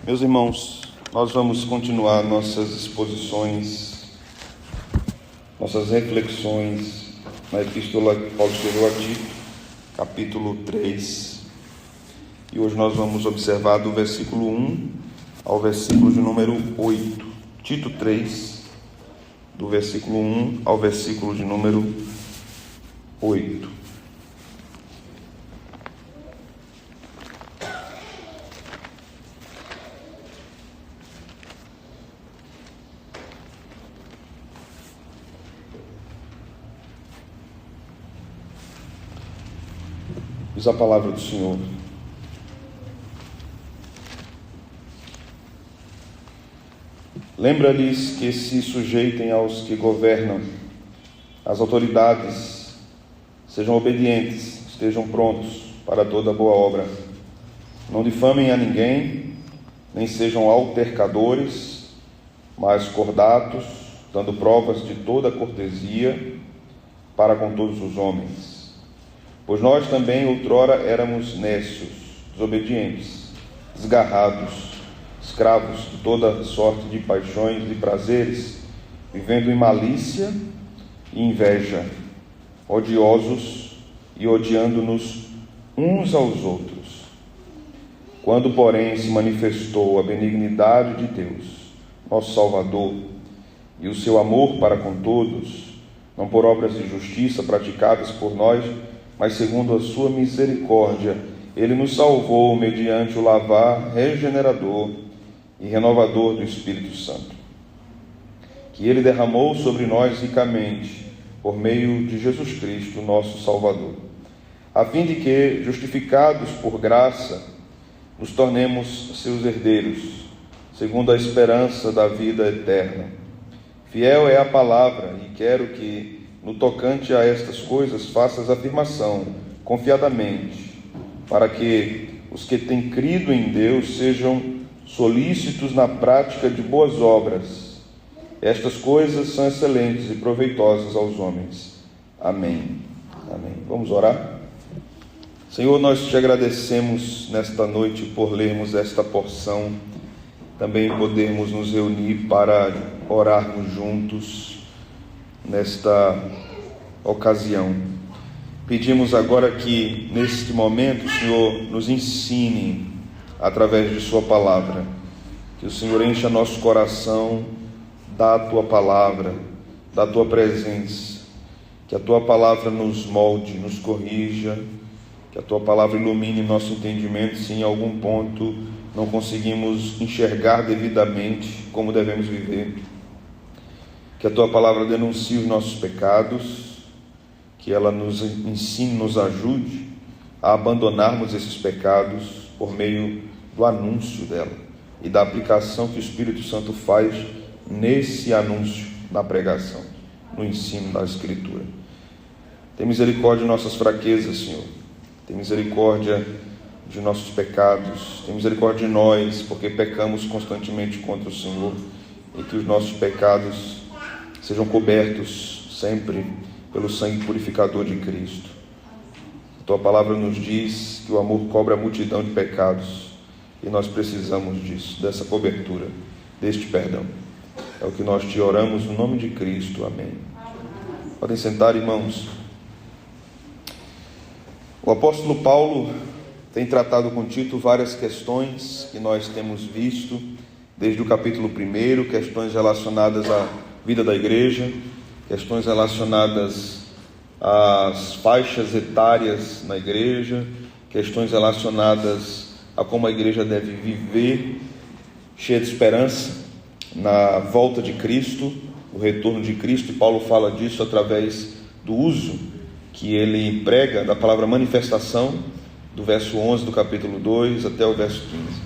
Meus irmãos, nós vamos continuar nossas exposições, nossas reflexões na Epístola que Paulo escreveu a Tito, capítulo 3. E hoje nós vamos observar do versículo 1 ao versículo de número 8. Tito 3, do versículo 1 ao versículo de número 8. Diz a palavra do Senhor: lembra-lhes que se sujeitem aos que governam, as autoridades, sejam obedientes, estejam prontos para toda boa obra. Não difamem a ninguém, nem sejam altercadores, mas cordatos, dando provas de toda cortesia para com todos os homens. Pois nós também outrora éramos nécios, desobedientes, desgarrados, escravos de toda sorte de paixões e prazeres, vivendo em malícia e inveja, odiosos e odiando-nos uns aos outros. Quando, porém, se manifestou a benignidade de Deus, nosso Salvador, e o seu amor para com todos, não por obras de justiça praticadas por nós, mas segundo a sua misericórdia, Ele nos salvou mediante o lavar regenerador e renovador do Espírito Santo, que Ele derramou sobre nós ricamente, por meio de Jesus Cristo, nosso Salvador, a fim de que, justificados por graça, nos tornemos seus herdeiros, segundo a esperança da vida eterna. Fiel é a palavra, e quero que, no tocante a estas coisas, faças afirmação confiadamente, para que os que têm crido em Deus sejam solícitos na prática de boas obras. Estas coisas são excelentes e proveitosas aos homens. Amém. Amém. Vamos orar? Senhor, nós te agradecemos nesta noite por lermos esta porção, também podermos nos reunir para orarmos juntos nesta ocasião. Pedimos agora que neste momento o Senhor nos ensine através de sua palavra, que o Senhor encha nosso coração da tua palavra, da tua presença, que a tua palavra nos molde, nos corrija, que a tua palavra ilumine nosso entendimento se em algum ponto não conseguimos enxergar devidamente como devemos viver. Que a tua palavra denuncie os nossos pecados, que ela nos ensine, nos ajude a abandonarmos esses pecados por meio do anúncio dela e da aplicação que o Espírito Santo faz nesse anúncio, na pregação, no ensino da Escritura. Tem misericórdia de nossas fraquezas, Senhor. Tem misericórdia de nossos pecados. Tem misericórdia de nós, porque pecamos constantemente contra o Senhor, e que os nossos pecados sejam cobertos sempre pelo sangue purificador de Cristo. A tua palavra nos diz que o amor cobre a multidão de pecados, e nós precisamos disso, dessa cobertura, deste perdão. É o que nós te oramos no nome de Cristo. Amém. Podem sentar, irmãos. O apóstolo Paulo tem tratado com Tito várias questões que nós temos visto desde o capítulo 1, questões relacionadas à vida da igreja, questões relacionadas às faixas etárias na igreja, questões relacionadas a como a igreja deve viver, cheia de esperança na volta de Cristo, o retorno de Cristo. E Paulo fala disso através do uso que ele prega da palavra manifestação, do verso 11 do capítulo 2 até o verso 15.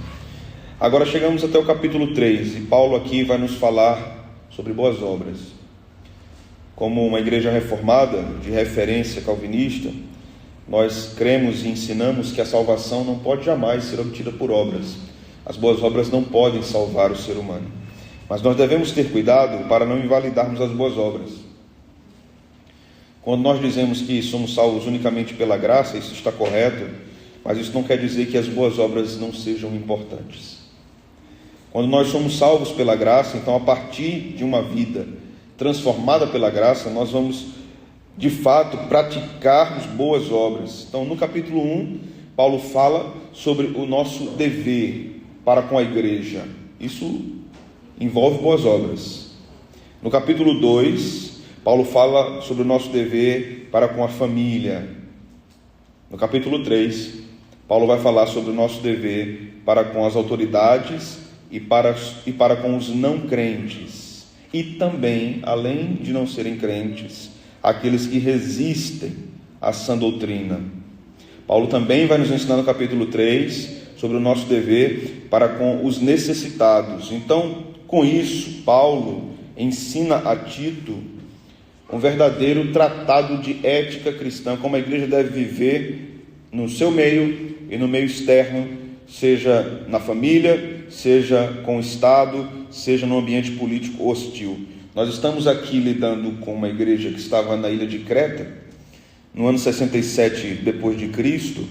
Agora chegamos até o capítulo 3, e Paulo aqui vai nos falar sobre boas obras. Como uma igreja reformada, de referência calvinista, nós cremos e ensinamos que a salvação não pode jamais ser obtida por obras. As boas obras não podem salvar o ser humano. Mas nós devemos ter cuidado para não invalidarmos as boas obras. Quando nós dizemos que somos salvos unicamente pela graça, isso está correto, mas isso não quer dizer que as boas obras não sejam importantes. Quando nós somos salvos pela graça, então a partir de uma vida transformada pela graça, nós vamos de fato praticarmos boas obras. Então no capítulo 1, Paulo fala sobre o nosso dever para com a igreja. Isso envolve boas obras. No capítulo 2, Paulo fala sobre o nosso dever para com a família. No capítulo 3, Paulo vai falar sobre o nosso dever para com as autoridades e para com os não crentes. E também, além de não serem crentes, aqueles que resistem à sã doutrina. Paulo também vai nos ensinar no capítulo 3 sobre o nosso dever para com os necessitados. Então, com isso, Paulo ensina a Tito um verdadeiro tratado de ética cristã, como a igreja deve viver no seu meio e no meio externo, seja na família, seja com o Estado, seja no ambiente político hostil. Nós estamos aqui lidando com uma igreja que estava na ilha de Creta. No ano 67 depois de Cristo,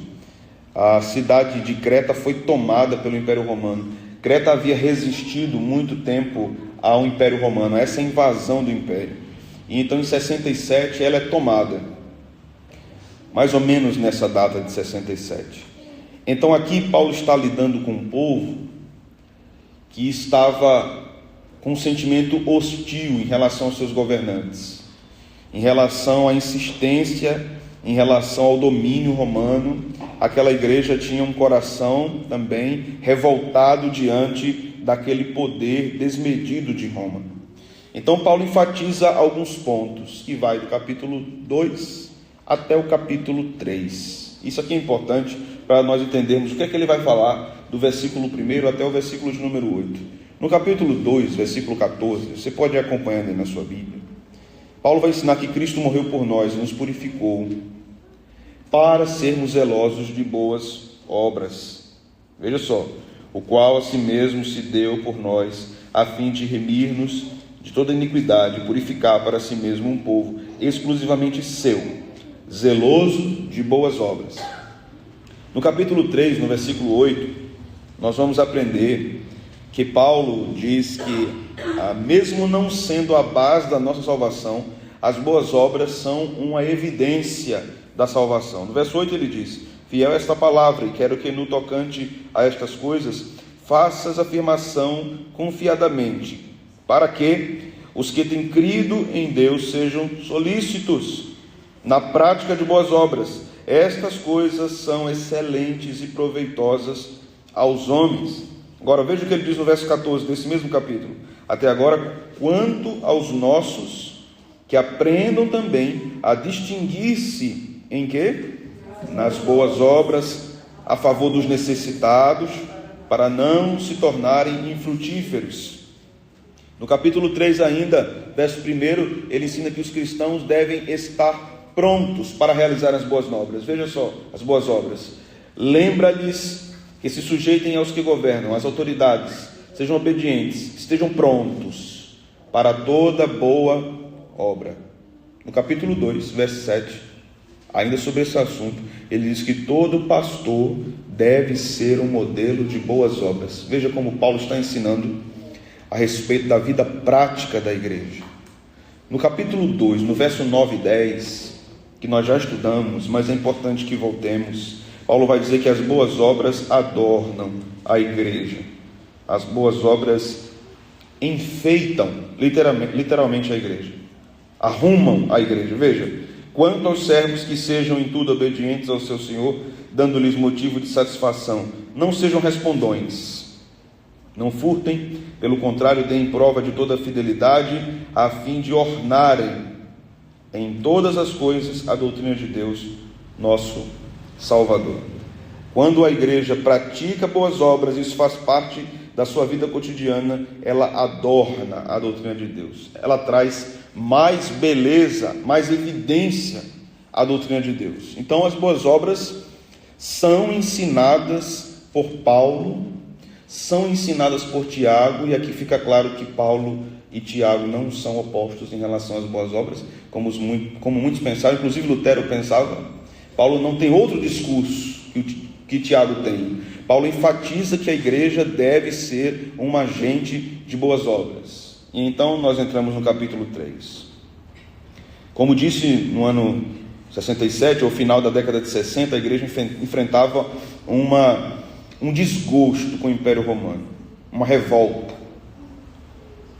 a cidade de Creta foi tomada pelo Império Romano. Creta havia resistido muito tempo ao Império Romano, a essa invasão do Império. E então em 67 ela é tomada, mais ou menos nessa data de 67. Então aqui Paulo está lidando com um povo que estava com um sentimento hostil em relação aos seus governantes, em relação à insistência, em relação ao domínio romano. Aquela igreja tinha um coração também revoltado diante daquele poder desmedido de Roma. Então Paulo enfatiza alguns pontos, e vai do capítulo 2 até o capítulo 3. Isso aqui é importante para nós entendermos o que é que ele vai falar do versículo 1 até o versículo de número 8. No capítulo 2, versículo 14, você pode ir acompanhando aí na sua Bíblia. Paulo vai ensinar que Cristo morreu por nós e nos purificou para sermos zelosos de boas obras. Veja só, o qual a si mesmo se deu por nós, a fim de remir-nos de toda iniquidade, purificar para si mesmo um povo exclusivamente seu, zeloso de boas obras. No capítulo 3, no versículo 8, nós vamos aprender que Paulo diz que, mesmo não sendo a base da nossa salvação, as boas obras são uma evidência da salvação. No verso 8 ele diz: fiel é esta palavra, e quero que no tocante a estas coisas faças afirmação confiadamente, para que os que têm crido em Deus sejam solícitos na prática de boas obras. Estas coisas são excelentes e proveitosas aos homens. Agora veja o que ele diz no verso 14 desse mesmo capítulo. Até agora, quanto aos nossos, que aprendam também a distinguir-se em quê? Nas boas obras, a favor dos necessitados, para não se tornarem infrutíferos. No capítulo 3 ainda, verso 1, ele ensina que os cristãos devem estar prontos para realizar as boas obras. Veja só, as boas obras. Lembra-lhes que se sujeitem aos que governam, às autoridades, sejam obedientes, estejam prontos para toda boa obra. No capítulo 2, verso 7, ainda sobre esse assunto, ele diz que todo pastor deve ser um modelo de boas obras. Veja como Paulo está ensinando a respeito da vida prática da igreja. No capítulo 2, no verso 9 e 10, que nós já estudamos, mas é importante que voltemos, Paulo vai dizer que as boas obras adornam a igreja. As boas obras enfeitam literalmente a igreja, arrumam a igreja. Veja, quanto aos servos, que sejam em tudo obedientes ao seu Senhor, dando-lhes motivo de satisfação, não sejam respondões, não furtem, pelo contrário, deem prova de toda a fidelidade, a fim de ornarem em todas as coisas a doutrina de Deus, nosso Salvador. Quando a igreja pratica boas obras, isso faz parte da sua vida cotidiana, ela adorna a doutrina de Deus, ela traz mais beleza, mais evidência à doutrina de Deus. Então as boas obras são ensinadas por Paulo, são ensinadas por Tiago, e aqui fica claro que Paulo e Tiago não são opostos em relação às boas obras, como muitos pensaram, inclusive Lutero pensava. Paulo não tem outro discurso que Tiago tem. Paulo enfatiza que a igreja deve ser um agente de boas obras. E então nós entramos no capítulo 3. Como disse no ano 67, ao final da década de 60, a igreja enfrentava um desgosto com o Império Romano, uma revolta.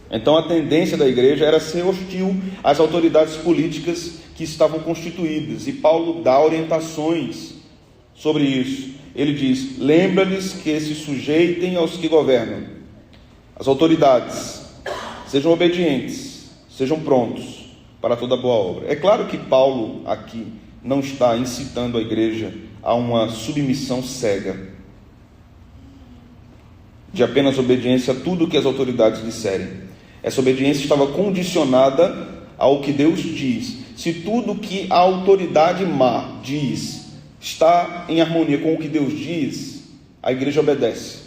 Então a tendência da igreja era ser hostil às autoridades políticas que estavam constituídas, e Paulo dá orientações sobre isso. Ele diz: lembra-lhes que se sujeitem aos que governam, as autoridades, sejam obedientes, sejam prontos para toda boa obra. É claro que Paulo aqui não está incitando a igreja a uma submissão cega, de apenas obediência a tudo que as autoridades disserem. Essa obediência estava condicionada ao que Deus diz. Se tudo que a autoridade má diz está em harmonia com o que Deus diz, a igreja obedece.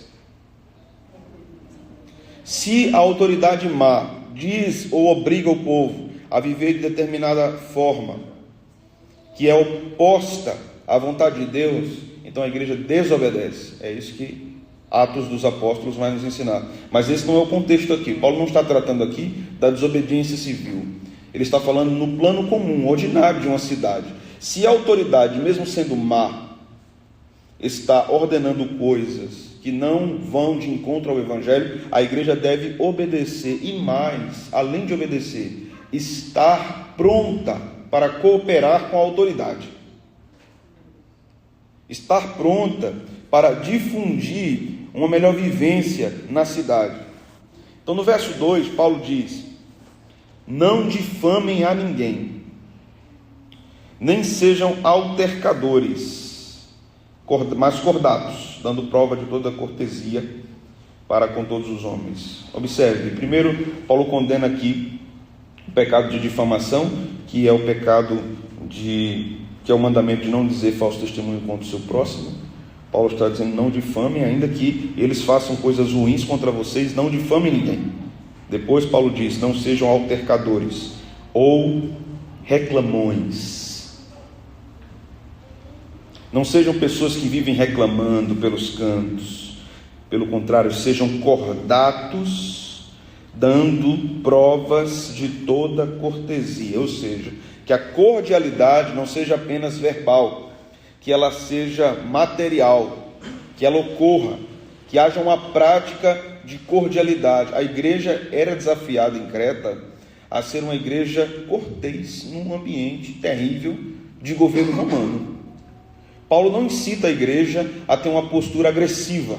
Se a autoridade má diz ou obriga o povo a viver de determinada forma, que é oposta à vontade de Deus, então a igreja desobedece. É isso que Atos dos Apóstolos vai nos ensinar. Mas esse não é o contexto aqui. Paulo não está tratando aqui da desobediência civil. Ele está falando no plano comum, ordinário de uma cidade. Se a autoridade, mesmo sendo má, está ordenando coisas que não vão de encontro ao Evangelho, a igreja deve obedecer. E mais, além de obedecer, estar pronta para cooperar com a autoridade. Estar pronta para difundir uma melhor vivência na cidade. Então no verso 2, Paulo diz: não difamem a ninguém, nem sejam altercadores, mas cordatos, dando prova de toda cortesia para com todos os homens. Observe, primeiro Paulo condena aqui o pecado de difamação, que é o pecado que é o mandamento de não dizer falso testemunho contra o seu próximo. Paulo está dizendo: não difamem, ainda que eles façam coisas ruins contra vocês, não difamem ninguém. Depois Paulo diz: não sejam altercadores ou reclamões. Não sejam pessoas que vivem reclamando pelos cantos. Pelo contrário, sejam cordatos, dando provas de toda cortesia. Ou seja, que a cordialidade não seja apenas verbal, que ela seja material, que ela ocorra, que haja uma prática de cordialidade. A igreja era desafiada em Creta a ser uma igreja cortês, num ambiente terrível de governo romano. Paulo não incita a igreja a ter uma postura agressiva.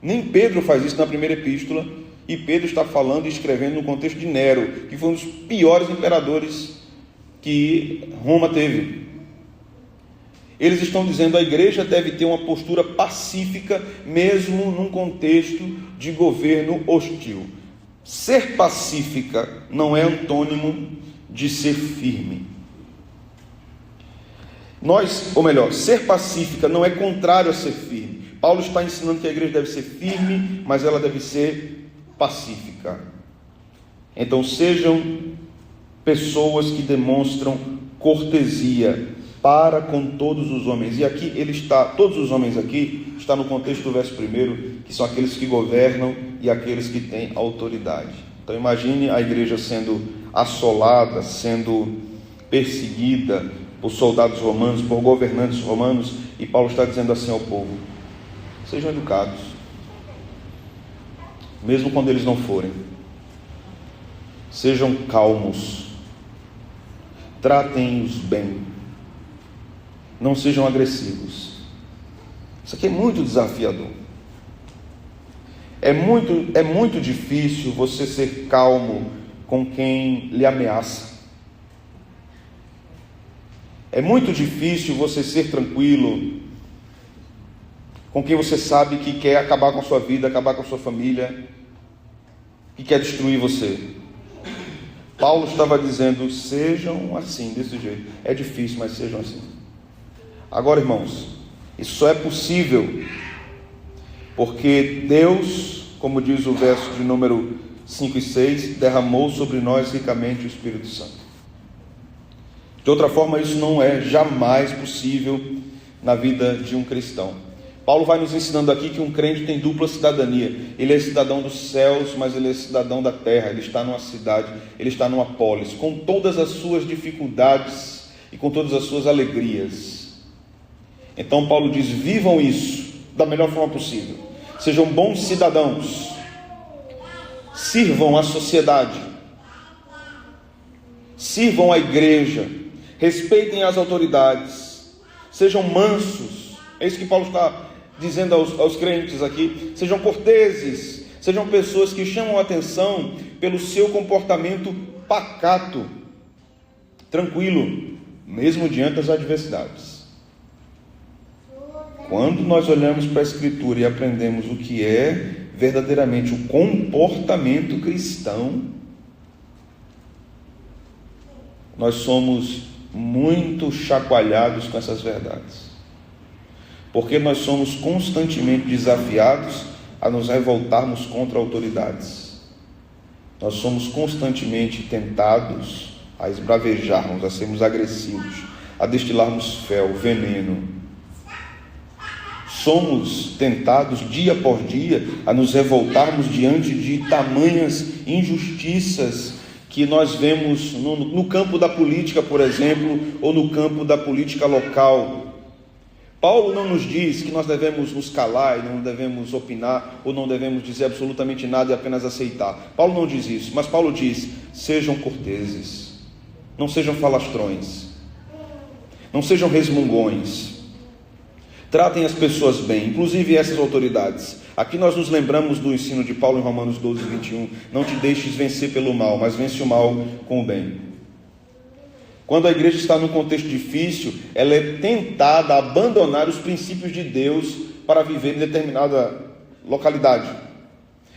Nem Pedro faz isso na primeira epístola, e Pedro está falando e escrevendo no contexto de Nero, que foi um dos piores imperadores que Roma teve. Eles estão dizendo: a igreja deve ter uma postura pacífica, mesmo num contexto de governo hostil. Ser pacífica não é antônimo de ser firme. Ser pacífica não é contrário a ser firme. Paulo está ensinando que a igreja deve ser firme, mas ela deve ser pacífica. Então sejam pessoas que demonstram cortesia para com todos os homens. E aqui todos os homens aqui, está no contexto do verso 1, que são aqueles que governam e aqueles que têm autoridade. Então imagine a igreja sendo assolada, sendo perseguida por soldados romanos, por governantes romanos, e Paulo está dizendo assim ao povo: sejam educados, mesmo quando eles não forem. Sejam calmos, tratem-os bem, não sejam agressivos. Isso aqui é muito desafiador. É muito difícil você ser calmo com quem lhe ameaça. É muito difícil você ser tranquilo com quem você sabe que quer acabar com a sua vida, acabar com a sua família, que quer destruir você. Paulo estava dizendo: sejam assim, desse jeito. É difícil, mas sejam assim. Agora, irmãos, isso só é possível porque Deus, como diz o verso de número 5 e 6, derramou sobre nós ricamente o Espírito Santo. De outra forma, isso não é jamais possível na vida de um cristão. Paulo vai nos ensinando aqui que um crente tem dupla cidadania. Ele é cidadão dos céus, mas ele é cidadão da terra. Ele está numa cidade, ele está numa polis, com todas as suas dificuldades e com todas as suas alegrias. Então Paulo diz: vivam isso da melhor forma possível. Sejam bons cidadãos. Sirvam a sociedade. Sirvam a igreja. Respeitem as autoridades. Sejam mansos. É isso que Paulo está dizendo aos crentes aqui. Sejam corteses, sejam pessoas que chamam a atenção pelo seu comportamento pacato, tranquilo, mesmo diante das adversidades. Quando nós olhamos para a Escritura e aprendemos o que é verdadeiramente o comportamento cristão, nós somos muito chacoalhados com essas verdades. Porque nós somos constantemente desafiados a nos revoltarmos contra autoridades. Nós somos constantemente tentados a esbravejarmos, a sermos agressivos, a destilarmos fel, veneno. Somos tentados dia por dia a nos revoltarmos diante de tamanhas injustiças que nós vemos no campo da política, por exemplo, ou no campo da política local. Paulo não nos diz que nós devemos nos calar e não devemos opinar ou não devemos dizer absolutamente nada e apenas aceitar. Paulo não diz isso, mas Paulo diz: sejam corteses, não sejam falastrões, não sejam resmungões, tratem as pessoas bem, inclusive essas autoridades. Aqui nós nos lembramos do ensino de Paulo em Romanos 12, 21, não te deixes vencer pelo mal, mas vence o mal com o bem. Quando a igreja está num contexto difícil, ela é tentada a abandonar os princípios de Deus para viver em determinada localidade.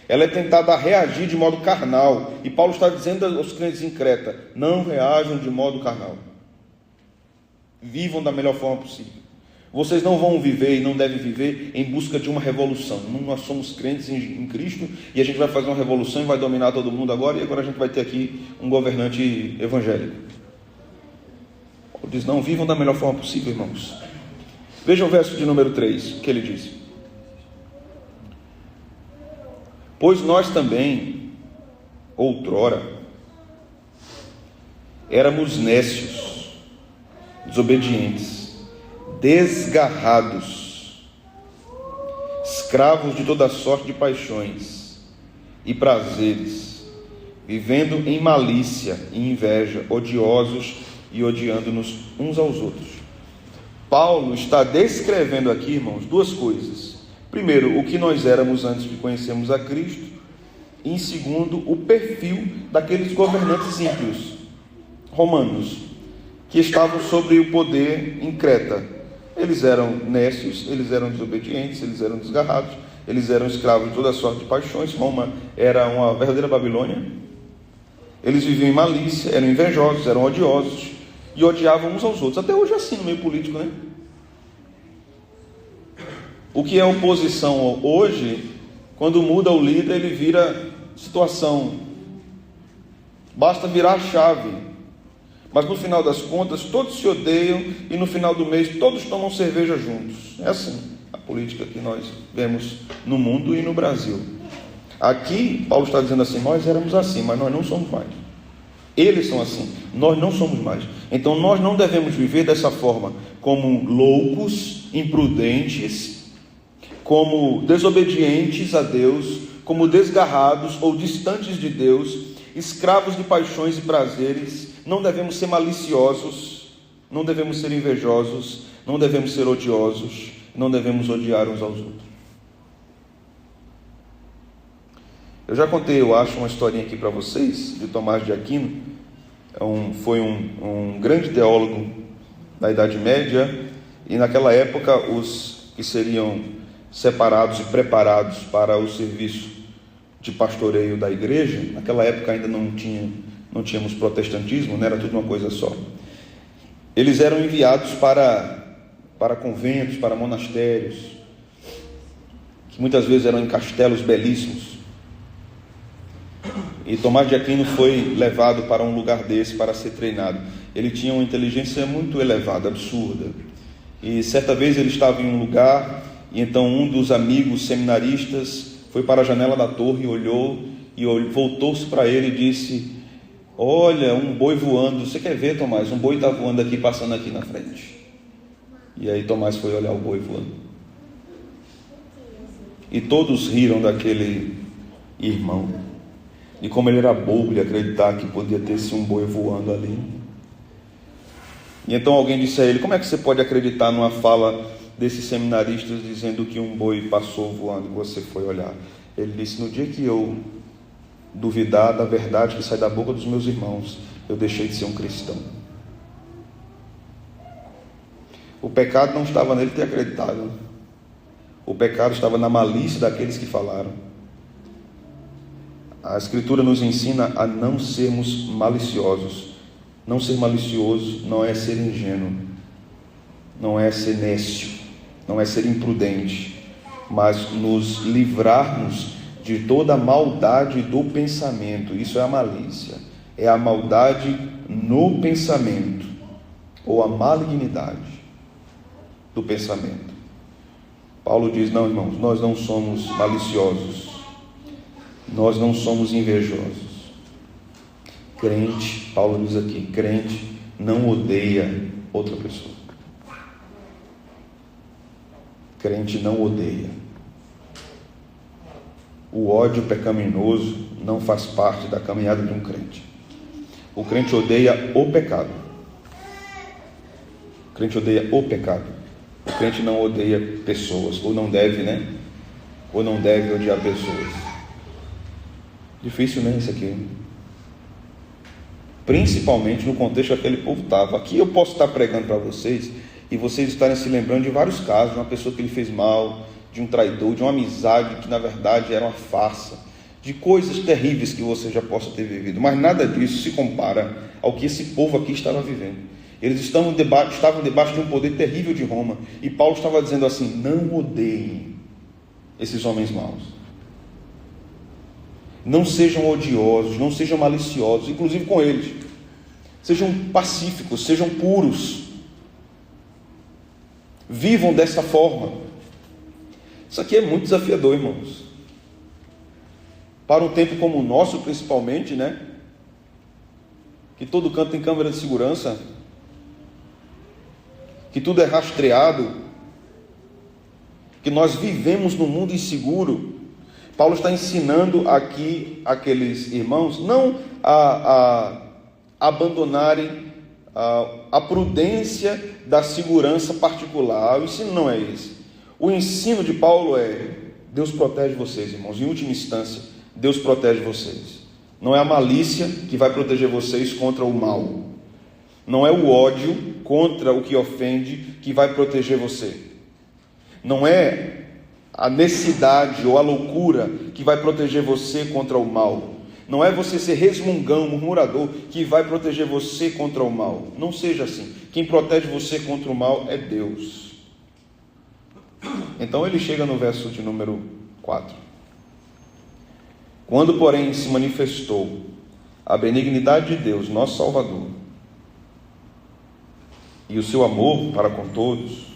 Ela é tentada a reagir de modo carnal. E Paulo está dizendo aos crentes em Creta: não reajam de modo carnal. Vivam da melhor forma possível. Vocês não vão viver e não devem viver em busca de uma revolução. Nós somos crentes em Cristo e a gente vai fazer uma revolução e vai dominar todo mundo agora, e agora a gente vai ter aqui um governante evangélico. Paulo diz: não, vivam da melhor forma possível, irmãos. Vejam o verso de número 3, que ele diz: pois nós também, outrora, éramos nécios, desobedientes, desgarrados, escravos de toda sorte de paixões e prazeres, vivendo em malícia e inveja, odiosos e odiando-nos uns aos outros. Paulo está descrevendo aqui, irmãos, duas coisas. Primeiro, o que nós éramos antes de conhecermos a Cristo. E em segundo, o perfil daqueles governantes ímpios, romanos, que estavam sobre o poder em Creta. Eles eram nécios, eles eram desobedientes, eles eram desgarrados, eles eram escravos de toda sorte de paixões. Roma era uma verdadeira Babilônia. Eles viviam em malícia, eram invejosos, eram odiosos e odiavam uns aos outros. Até hoje é assim no meio político, né? O que é oposição hoje, quando muda o líder, ele vira situação. Basta virar a chave. Mas no final das contas, todos se odeiam e no final do mês todos tomam cerveja juntos. É assim a política que nós vemos no mundo e no Brasil. Aqui, Paulo está dizendo assim: nós éramos assim, mas nós não somos mais. Eles são assim, nós não somos mais. Então nós não devemos viver dessa forma, como loucos, imprudentes, como desobedientes a Deus, como desgarrados ou distantes de Deus, escravos de paixões e prazeres. Não devemos ser maliciosos, não devemos ser invejosos, não devemos ser odiosos, não devemos odiar uns aos outros. Eu já contei, eu acho, uma historinha aqui para vocês, de Tomás de Aquino. Foi um grande teólogo da Idade Média, e naquela época os que seriam separados e preparados para o serviço de pastoreio da igreja, naquela época ainda não tínhamos protestantismo, não era tudo uma coisa só. Eles eram enviados para conventos, para monastérios, que muitas vezes eram em castelos belíssimos. E Tomás de Aquino foi levado para um lugar desse para ser treinado. Ele tinha uma inteligência muito elevada, absurda. E certa vez ele estava em um lugar E então um dos amigos seminaristas foi para a janela da torre, olhou e voltou-se para ele e disse: olha, um boi voando. Você quer ver, Tomás? Um boi está voando aqui, passando aqui na frente. E aí Tomás foi olhar o boi voando. E todos riram daquele irmão, de como ele era bobo de acreditar que podia ter esse um boi voando ali. E então alguém disse a ele: como é que você pode acreditar numa fala desses seminaristas dizendo que um boi passou voando e você foi olhar? Ele disse: no dia que eu duvidar da verdade que sai da boca dos meus irmãos, eu deixei de ser um cristão. O pecado não estava nele ter acreditado. O pecado estava na malícia daqueles que falaram. A Escritura nos ensina a não sermos maliciosos. Não ser malicioso não é ser ingênuo, não é ser nécio, não é ser imprudente, mas nos livrarmos de toda a maldade do pensamento. Isso é a malícia, é a maldade no pensamento, ou a malignidade do pensamento. Paulo diz: não, irmãos, nós não somos maliciosos, nós não somos invejosos. Crente, Paulo diz aqui, crente não odeia outra pessoa. Crente não odeia. O ódio pecaminoso não faz parte da caminhada de um crente. O crente odeia o pecado. O crente odeia o pecado. O crente não odeia pessoas, ou não deve, né? Ou não deve odiar pessoas. Difícil, né, isso aqui? Principalmente no contexto que aquele povo estava. Aqui eu posso estar pregando para vocês e vocês estarem se lembrando de vários casos, de uma pessoa que lhe fez mal, de um traidor, de uma amizade que na verdade era uma farsa, de coisas terríveis que você já possa ter vivido, mas nada disso se compara ao que esse povo aqui estava vivendo. Eles estavam debaixo de um poder terrível de Roma, e Paulo estava dizendo assim: não odeiem esses homens maus, não sejam odiosos, não sejam maliciosos, inclusive com eles. Sejam pacíficos, sejam puros. Vivam dessa forma. Isso aqui é muito desafiador, irmãos. Para um tempo como o nosso, principalmente, né? Que todo canto tem câmera de segurança, que tudo é rastreado, que nós vivemos num mundo inseguro. Paulo está ensinando aqui aqueles irmãos não a abandonarem a prudência da segurança particular. O ensino não é esse. O ensino de Paulo é: Deus protege vocês, irmãos. Em última instância, Deus protege vocês. Não é a malícia que vai proteger vocês contra o mal. Não é o ódio contra o que ofende que vai proteger você. Não é a necessidade ou a loucura que vai proteger você contra o mal. Não é você ser resmungão, murmurador, que vai proteger você contra o mal. Não seja assim. Quem protege você contra o mal é Deus. Então ele chega no verso de número 4. Quando, porém, se manifestou a benignidade de Deus, nosso Salvador, e o seu amor para com todos,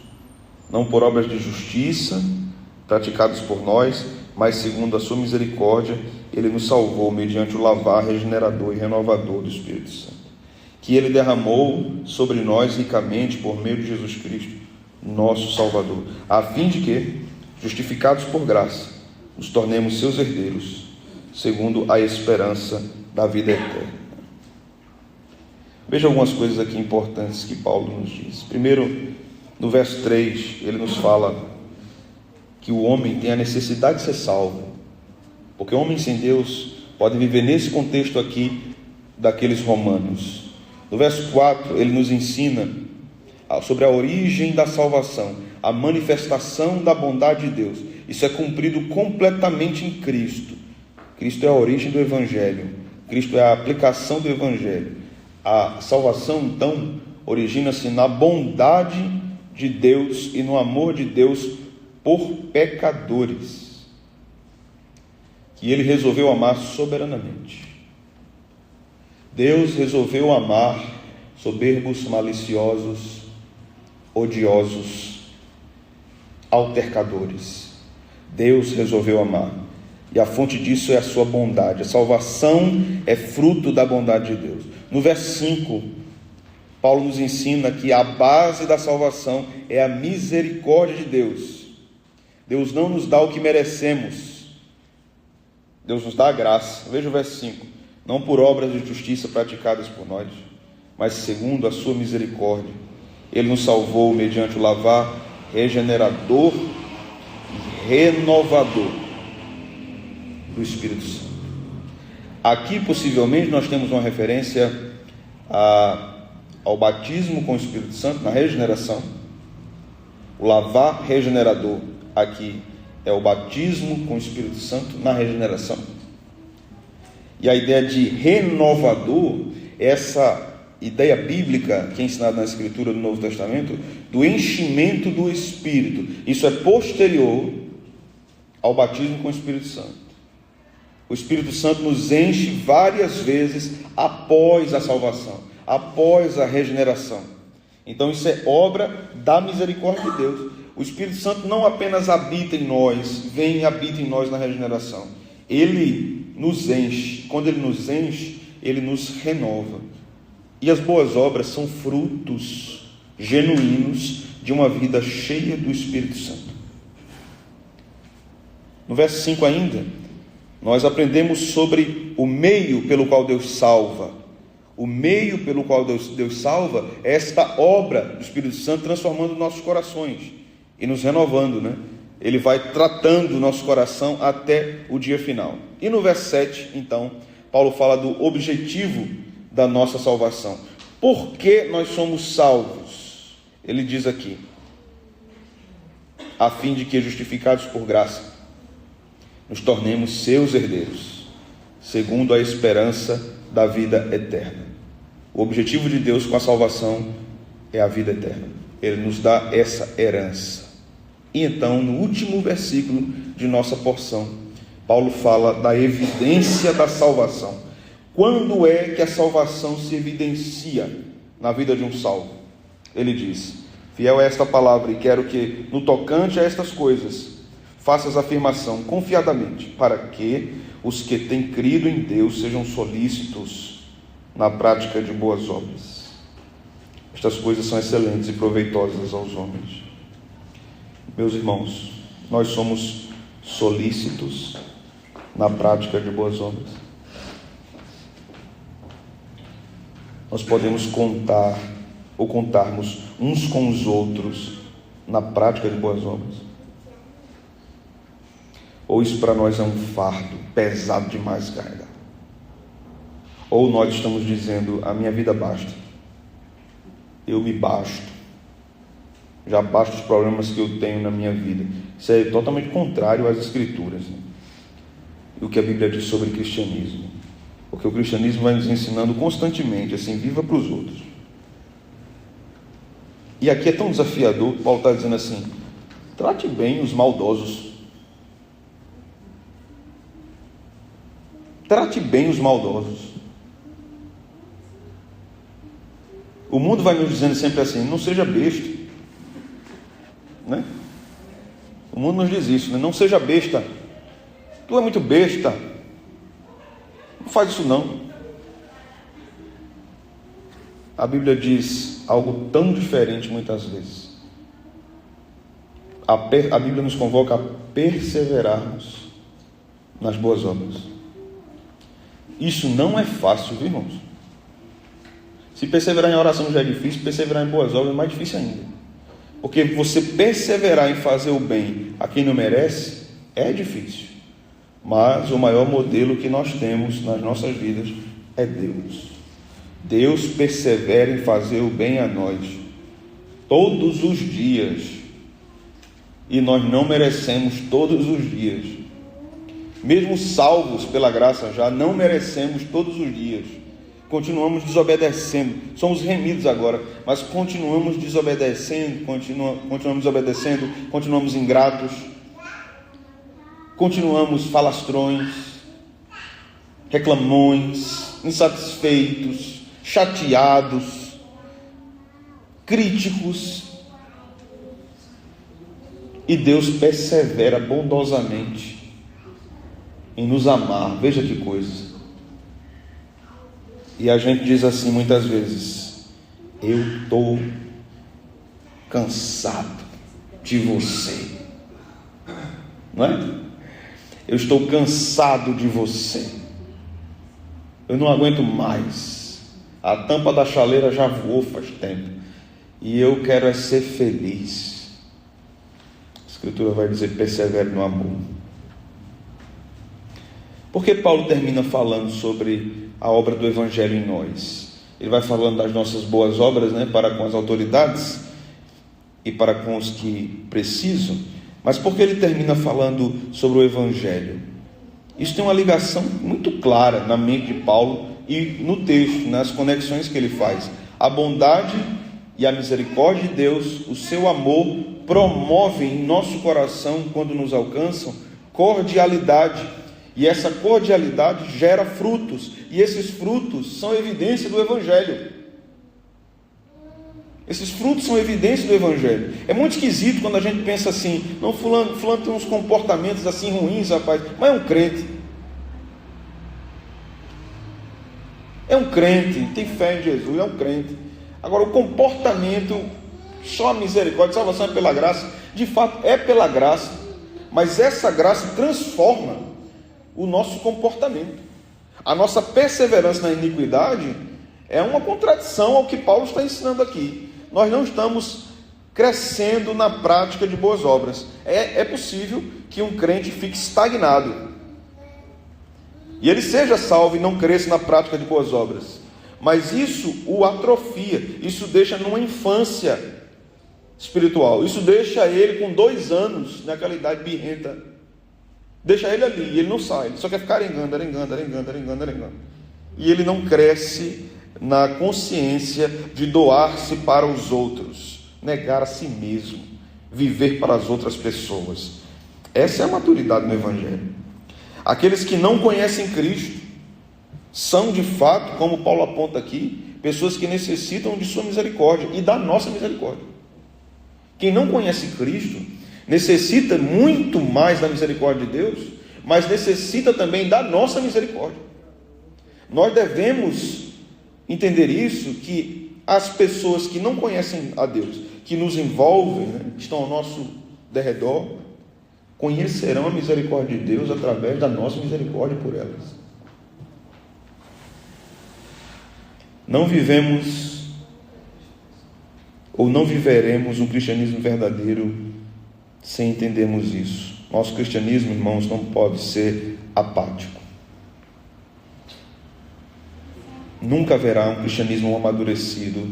não por obras de justiça praticados por nós, mas segundo a sua misericórdia, ele nos salvou mediante o lavar regenerador e renovador do Espírito Santo, que ele derramou sobre nós ricamente por meio de Jesus Cristo, nosso Salvador, a fim de que, justificados por graça, nos tornemos seus herdeiros, segundo a esperança da vida eterna. Veja algumas coisas aqui importantes que Paulo nos diz. Primeiro, no verso 3, ele nos fala que o homem tem a necessidade de ser salvo, porque homens sem Deus podem viver nesse contexto aqui daqueles romanos. No verso 4, ele nos ensina sobre a origem da salvação, a manifestação da bondade de Deus. Isso é cumprido completamente em Cristo. Cristo é a origem do Evangelho, Cristo é a aplicação do Evangelho. A salvação, então, origina-se na bondade de Deus e no amor de Deus por pecadores, que ele resolveu amar soberanamente. Deus resolveu amar soberbos, maliciosos, odiosos, altercadores. Deus resolveu amar, e a fonte disso é a sua bondade. A salvação é fruto da bondade de Deus. No verso 5, Paulo nos ensina que a base da salvação é a misericórdia de Deus. Deus não nos dá o que merecemos, Deus nos dá a graça. Veja o verso 5: não por obras de justiça praticadas por nós, mas segundo a sua misericórdia, Ele nos salvou mediante o lavar regenerador e renovador do Espírito Santo. Aqui possivelmente nós temos uma referência ao batismo com o Espírito Santo na regeneração. O lavar regenerador aqui é o batismo com o Espírito Santo na regeneração. E a ideia de renovador é essa ideia bíblica que é ensinada na Escritura do Novo Testamento, do enchimento do Espírito. Isso é posterior ao batismo com o Espírito Santo. O Espírito Santo nos enche várias vezes após a salvação, após a regeneração. Então isso é obra da misericórdia de Deus. O Espírito Santo não apenas habita em nós, vem e habita em nós na regeneração. Ele nos enche. Quando Ele nos enche, Ele nos renova. E as boas obras são frutos genuínos de uma vida cheia do Espírito Santo. No verso 5 ainda, nós aprendemos sobre o meio pelo qual Deus salva. O meio pelo qual Deus salva é esta obra do Espírito Santo transformando nossos corações e nos renovando, né? Ele vai tratando o nosso coração até o dia final. E no verso 7, então, Paulo fala do objetivo da nossa salvação. Por que nós somos salvos? Ele diz aqui: a fim de que, justificados por graça, nos tornemos seus herdeiros, segundo a esperança da vida eterna. O objetivo de Deus com a salvação é a vida eterna. Ele nos dá essa herança. E então, no último versículo de nossa porção, Paulo fala da evidência da salvação. Quando é que a salvação se evidencia na vida de um salvo? Ele diz: fiel é esta palavra, e quero que, no tocante a estas coisas, faças afirmação confiadamente, para que os que têm crido em Deus sejam solícitos na prática de boas obras. Estas coisas são excelentes e proveitosas aos homens. Meus irmãos, nós somos solícitos na prática de boas obras. Nós podemos contar ou contarmos uns com os outros na prática de boas obras? Ou isso para nós é um fardo pesado demais de carregar? Ou nós estamos dizendo: a minha vida basta, eu me basto, já basta os problemas que eu tenho na minha vida? Isso é totalmente contrário às Escrituras, né? E o que a Bíblia diz sobre cristianismo, porque o cristianismo vai nos ensinando constantemente assim: viva para os outros. E aqui é tão desafiador. Paulo está dizendo assim: trate bem os maldosos. Trate bem os maldosos. O mundo vai nos dizendo sempre assim: não seja besta, né? O mundo nos diz isso, né? Não seja besta, tu é muito besta, não faz isso não. A Bíblia diz algo tão diferente muitas vezes. A Bíblia nos convoca a perseverarmos nas boas obras. Isso não é fácil, viu, irmãos? Se perseverar em oração já é difícil, perseverar em boas obras é mais difícil ainda. Porque você perseverar em fazer o bem a quem não merece é difícil. Mas o maior modelo que nós temos nas nossas vidas é Deus. Deus persevera em fazer o bem a nós todos os dias. E nós não merecemos todos os dias. Mesmo salvos pela graça já, não merecemos todos os dias. Continuamos desobedecendo. Somos remidos agora, mas continuamos desobedecendo, continuamos ingratos, continuamos falastrões, reclamões, insatisfeitos, chateados, críticos. E Deus persevera bondosamente em nos amar. Veja que coisa. E a gente diz assim muitas vezes: eu estou cansado de você. Não é? Eu estou cansado de você. Eu não aguento mais. A tampa da chaleira já voou faz tempo. E eu quero é ser feliz. A Escritura vai dizer: persevere no amor. Por que Paulo termina falando sobre a obra do Evangelho em nós? Ele vai falando das nossas boas obras, né, para com as autoridades e para com os que precisam. Mas por que ele termina falando sobre o Evangelho? Isso tem uma ligação muito clara na mente de Paulo e no texto, nas conexões que ele faz. A bondade e a misericórdia de Deus, o seu amor, promovem em nosso coração, quando nos alcançam, cordialidade. E essa cordialidade gera frutos. E esses frutos são evidência do Evangelho. Esses frutos são evidência do Evangelho. É muito esquisito quando a gente pensa assim: não, fulano tem uns comportamentos assim ruins, rapaz, mas é um crente. É um crente, tem fé em Jesus, é um crente. Agora, o comportamento, só a misericórdia, salvação é pela graça. De fato, é pela graça. Mas essa graça transforma o nosso comportamento. A nossa perseverança na iniquidade é uma contradição ao que Paulo está ensinando aqui. Nós não estamos crescendo na prática de boas obras. É possível que um crente fique estagnado e ele seja salvo e não cresça na prática de boas obras, mas isso o atrofia, isso deixa numa infância espiritual, isso deixa ele com 2 anos naquela idade birrenta, deixa ele ali, e ele não sai, ele só quer ficar arengando, e ele não cresce na consciência de doar-se para os outros, negar a si mesmo, viver para as outras pessoas. Essa é a maturidade no Evangelho. Aqueles que não conhecem Cristo são, de fato, como Paulo aponta aqui, pessoas que necessitam de sua misericórdia e da nossa misericórdia. Quem não conhece Cristo necessita muito mais da misericórdia de Deus, mas necessita também da nossa misericórdia. Nós devemos entender isso, que as pessoas que não conhecem a Deus, que nos envolvem, né, que estão ao nosso derredor, conhecerão a misericórdia de Deus através da nossa misericórdia por elas. Não vivemos ou não viveremos um cristianismo verdadeiro sem entendermos isso. Nosso cristianismo, irmãos, não pode ser apático. Nunca haverá um cristianismo amadurecido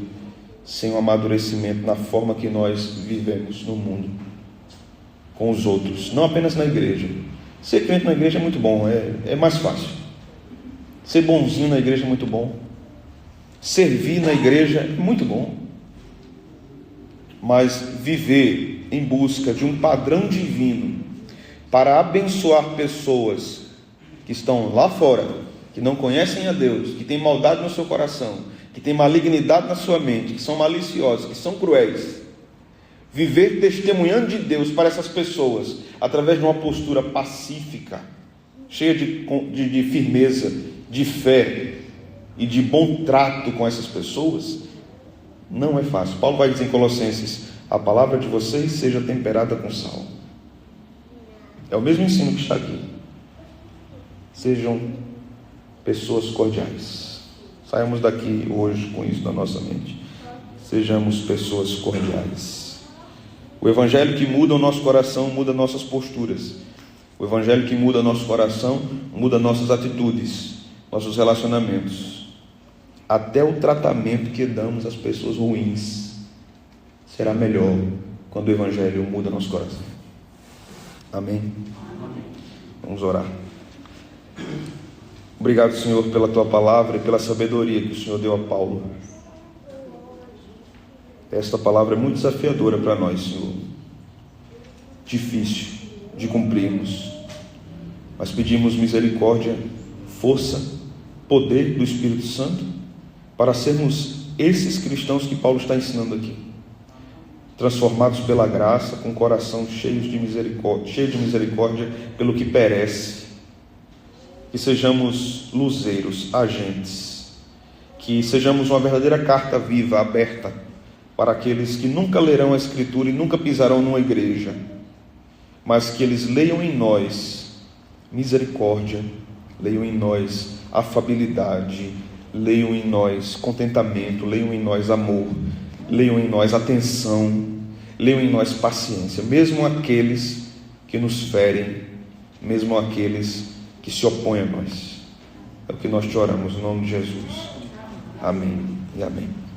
sem um amadurecimento na forma que nós vivemos no mundo, com os outros, não apenas na igreja. Ser crente na igreja é muito bom, é mais fácil. Ser bonzinho na igreja é muito bom. Servir na igreja é muito bom. Mas viver em busca de um padrão divino para abençoar pessoas que estão lá fora, que não conhecem a Deus, que têm maldade no seu coração, que têm malignidade na sua mente, que são maliciosos, que são cruéis, viver testemunhando de Deus para essas pessoas, através de uma postura pacífica, cheia de firmeza, de fé e de bom trato com essas pessoas, não é fácil. Paulo vai dizer em Colossenses: a palavra de vocês seja temperada com sal. É o mesmo ensino que está aqui. Sejam pessoas cordiais. Saímos daqui hoje com isso na nossa mente. Sejamos pessoas cordiais. O Evangelho que muda o nosso coração muda nossas posturas. O Evangelho que muda nosso coração muda nossas atitudes, nossos relacionamentos. Até o tratamento que damos às pessoas ruins será melhor quando o Evangelho muda nosso coração. Amém? Vamos orar. Obrigado, Senhor, pela Tua palavra e pela sabedoria que o Senhor deu a Paulo. Esta palavra é muito desafiadora para nós, Senhor. Difícil de cumprirmos. Mas pedimos misericórdia, força, poder do Espírito Santo para sermos esses cristãos que Paulo está ensinando aqui. transformados pela graça, com coração cheio de misericórdia pelo que perece. Que sejamos luzeiros, agentes, que sejamos uma verdadeira carta viva, aberta, para aqueles que nunca lerão a Escritura e nunca pisarão numa igreja, mas que eles leiam em nós misericórdia, leiam em nós afabilidade, leiam em nós contentamento, leiam em nós amor, leiam em nós atenção, leiam em nós paciência, mesmo aqueles que nos ferem, mesmo aqueles que se opõem a nós. É o que nós te oramos, no nome de Jesus. Amém e amém.